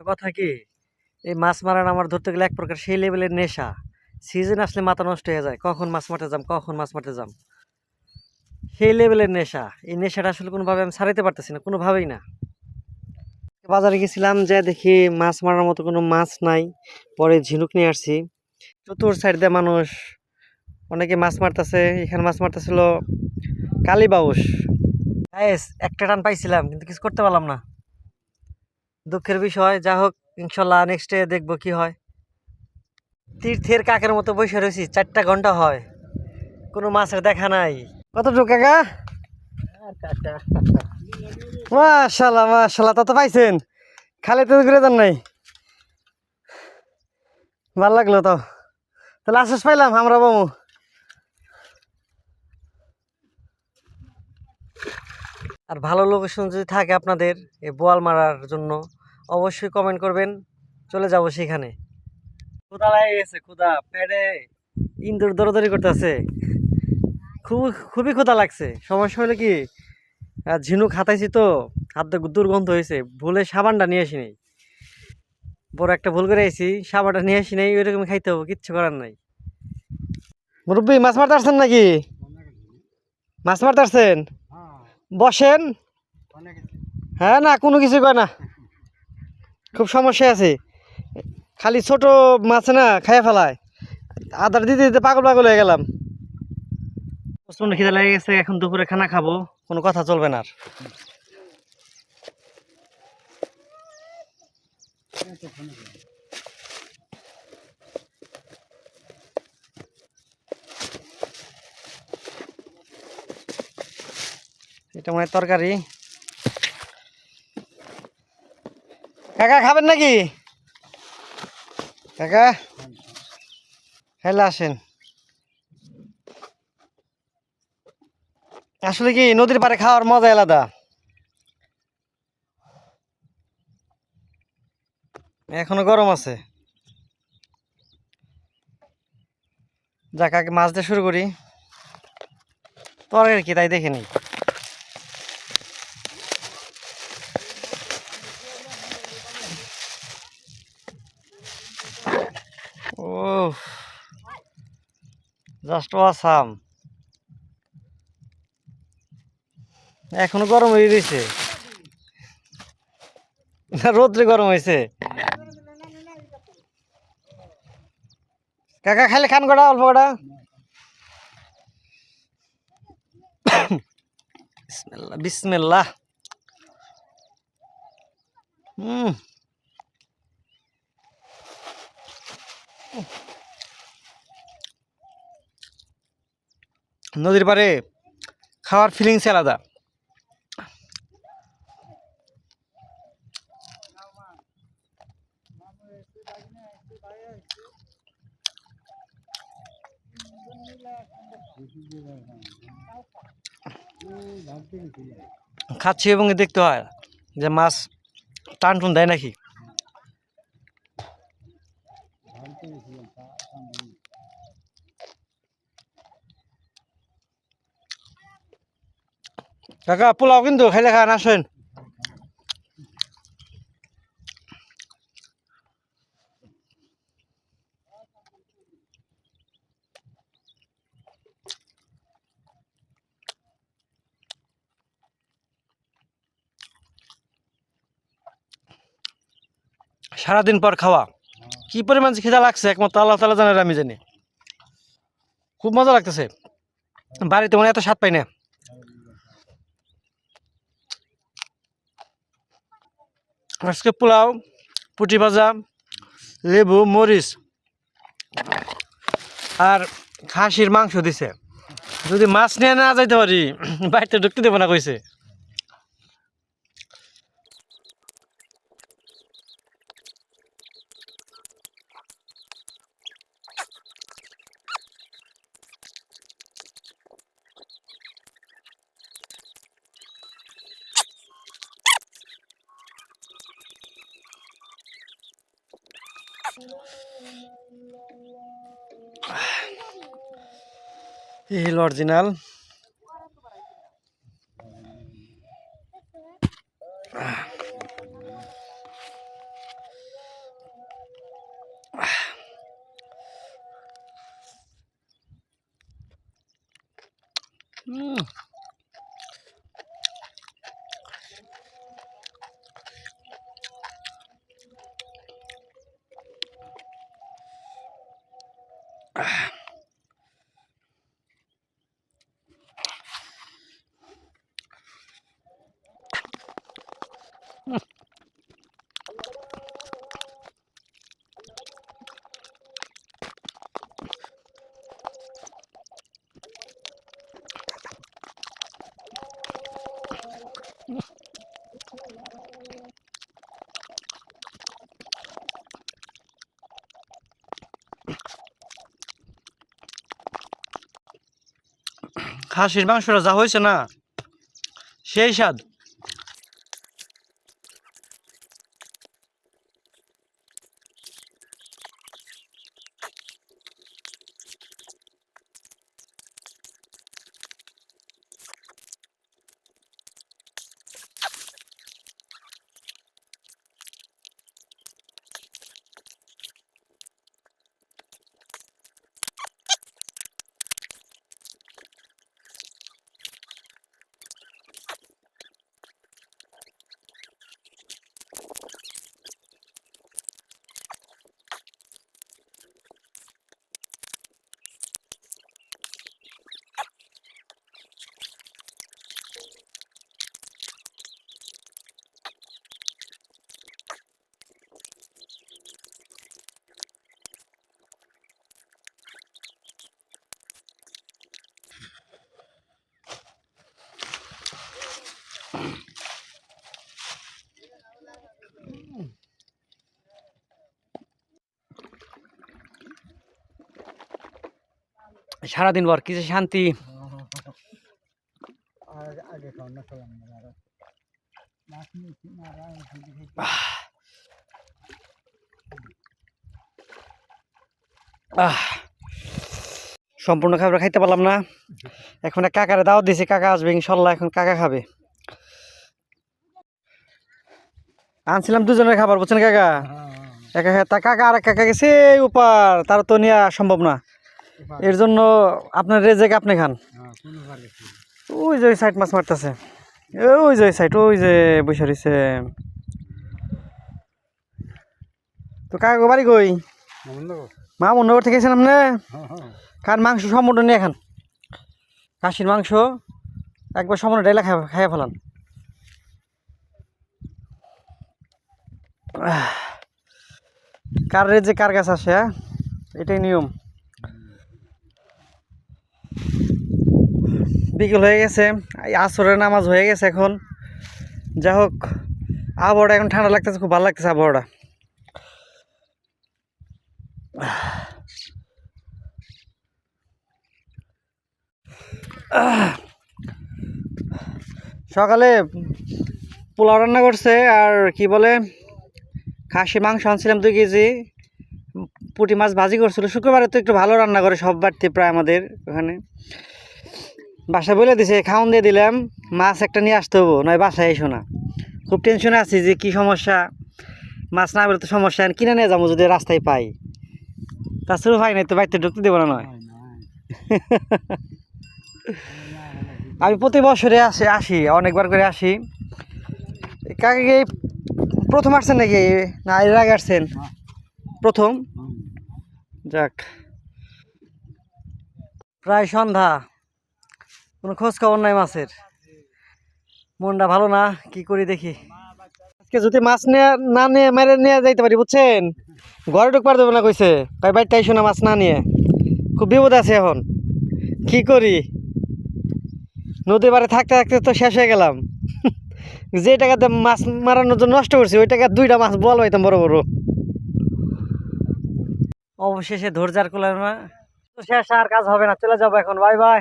কথা কি, এই মাছ মারার আমার ধরতে গেলে এক প্রকার সেই লেভেলের নেশা। সিজন আসলে মাথা নষ্ট হয়ে যায়, কখন মাছ মারতে যাম, কখন মাছ মারতে যাম, সেই লেভেলের নেশা। এই নেশাটা আসলে কোনোভাবে আমি ছাড়াইতে পারতেছি না, কোনোভাবেই না। বাজারে গেছিলাম, যে দেখি মাছ মারার মতো কোনো মাছ নাই। পরে ঝিনুক নিয়ে আসছি। চতুর সাইড দিয়ে মানুষ অনেকে মাছ মারতেছে। এখানে মাছ মারতেছিল কালীবাউস। একটা টান পাইছিলাম, কিন্তু কিছু করতে পারলাম না। দুঃখের বিষয়। যা হোক, ইনশাল্লাহ নেক্সট ডে দেখবো কি হয়। তীর্থের কাকের মতো বসে রয়েছি, 4টা ঘন্টা হয়, কোনো মাছের দেখা নাই। কতটুকু কাকা? মাশাল্লাহ মাশাল্লাহ, তত পাইছেন? খালি তো ঘুরে যান নাই, ভাল লাগলো তো। তাহলে আশ্বাস পাইলাম আমরা বাবু। আর ভালো লোকেশন যদি থাকে আপনাদের এই বোয়াল মারার জন্য, অবশ্যই কমেন্ট করবেন, চলে যাব সেখানে। ক্ষুধা লাগে গেছে, ক্ষুধা পেটে ইন্দুর দৌড়াদৌড়ি করতেছে। খুবই ক্ষুধা লাগছে। সমস্যা হলো কি, ঝিনুক হাতাইছি তো, হাত দুর্গন্ধ হয়েছে, ভুলে সাবানটা নিয়ে আসি নাই। বড় একটা ভুল করে আইছি, সাবানটা নিয়ে আসি নাই, ওইরকম খাইতে হবে, কিচ্ছু করার নাই। মুরব্বী, মাছ মারতে আসছেন নাকি? মাছ মারতে আসছেন? বসেন। হ্যাঁ, না কোনো কিছু কয় না, খুব সমস্যা আছে। খালি ছোট মাছ না খাইয়া ফেলায়, আদার দিতে দিতে পাগল পাগল হয়ে গেলাম। প্রচন্ড খিদে লেগে গেছে, এখন দুপুরে খানা খাবো, কোনো কথা চলবে না আর। এটা মানে তরকারি। কাকা খাবেন নাকি? কাকা হেলে আসেন। আসলে কি, নদীর পাড়ে খাওয়ার মজা আলাদা। এখনো গরম আছে। যাক, আগে মাছ দিয়ে শুরু করি। তরকারি কি তাই দেখে নি। ও, জাস্ট অসাম। এখনো গরম হয়ে গেছে, রোদ্রে গরম হয়েছে। কাকা খাইলে খান কটা, অল্প কটা। বিসমিল্লাহ বিসমিল্লাহ। নদীর পাড়ে খাওয়ার ফিলিংস আলাদা। খাচ্ছি এবং দেখতে হয় যে মাছ টান টুন দেয় নাকি। কাকা পোলাও কিন্তু খাইলে খান, আসেন। সারাদিন পর খাওয়া, কি পরিমাণ যে খিদা লাগছে একমাত্র আল্লাহ তাআলা জানে, আমি জানি। খুব মজা লাগতেছে, বাড়িতে মনে এত স্বাদ পাই না। আজকে পোলাও, পুঁটি ভাজা, লেবু, মরিচ আর খাসির মাংস দিছে। যদি মাছ নিয়ে না যাইতে পারি, বাড়িতে ঢুকতে দেবো না কইছে। এই হলো অরিজিনাল। খাসির মাংসটা যা হয়েছে না, সেই স্বাদ। সারাদিন পর কিছু শান্তি। সম্পূর্ণ খাবার খাইতে পারলাম না। এখন কাকারে দাওয়াত দিয়েছি, কাকা আসবে ইনশাল্লাহ, এখন কাকা খাবে। আনছিলাম দুজনের খাবার, বুঝছেন কাকা। একা তা কাকা আর কাকা গেছে উপার, তার তো নেওয়া সম্ভব না। এর জন্য আপনার রেজেক আপনি খান। ওই যে ওই সাইড মাছ মারতেছে, ওই যে ওই সাইড, ওই যে বসে রয়েছে। তো কাকা বাড়ি কই? মামুনগর থেকে গেছেন আপনি? খান মাংস সম্পূর্ণ নিয়ে খান, খাসির মাংস একবার সম্পূর্ণ ডাইলা খাইয়া ফেলান। কার রেজে কার কাছে আসে, হ্যাঁ এটাই নিয়ম। বিকেল হয়ে গেছে, আসরের নামাজ হয়ে গেছে এখন। যাই হোক, আবহাওয়াটা এখন ঠান্ডা লাগতেছে, খুব ভালো লাগতেছে আবহাওয়াটা। সকালে পোলাও রান্না করছে, আর কি বলে খাসির মাংস আনছিলাম 2 কেজি, পুঁটি মাছ ভাজি করছিল। শুক্রবারে তো একটু ভালো রান্না করে সব বাড়তি প্রায় আমাদের ওখানে। বাসায় বলে দিছে, খাওয়ান দিয়ে দিলাম, মাছ একটা নিয়ে আসতে হবো, নয় বাসায় এসো না। খুব টেনশনে আছি যে কি সমস্যা, মাছ না বেরোতে সমস্যা, কিনে নিয়ে যাবো যদি রাস্তায় পাই। তাছাড়াও ভাই নাই তো বাড়িতে ঢুকতে দেবো না নয়। আমি প্রতি বছরে আসি অনেকবার করে আসি। কাকে প্রথম আসছেন নাকি, না এর আগে আসছেন? প্রথম। যাক, প্রায় সন্ধ্যা, কোনো খোঁজ খবর নাই মাছের। মনটা ভালো না, কি করি দেখি। আজকে যদি মাছ না নিয়ে মেরে নিয়ে যাইতে পারি, বুঝছেন, ঘরে ঢুকবার দেবো না কইছে, তাই বাইরটা আইসো না মাছ না নিয়ে। খুব বিপদ আছে এখন, কি করি। নদী পাড়ে থাকতে থাকতে তো শেষ হয়ে গেলাম। যে টাকাতে মাছ মারানোর জন্য নষ্ট করছি, ওই টাকা 2টা মাছ বল পাইতাম বড় বড়। অবশেষে ধৈর্যার কুলার না, শেষ, আর কাজ হবে না, চলে যাবো এখন, বাই বাই।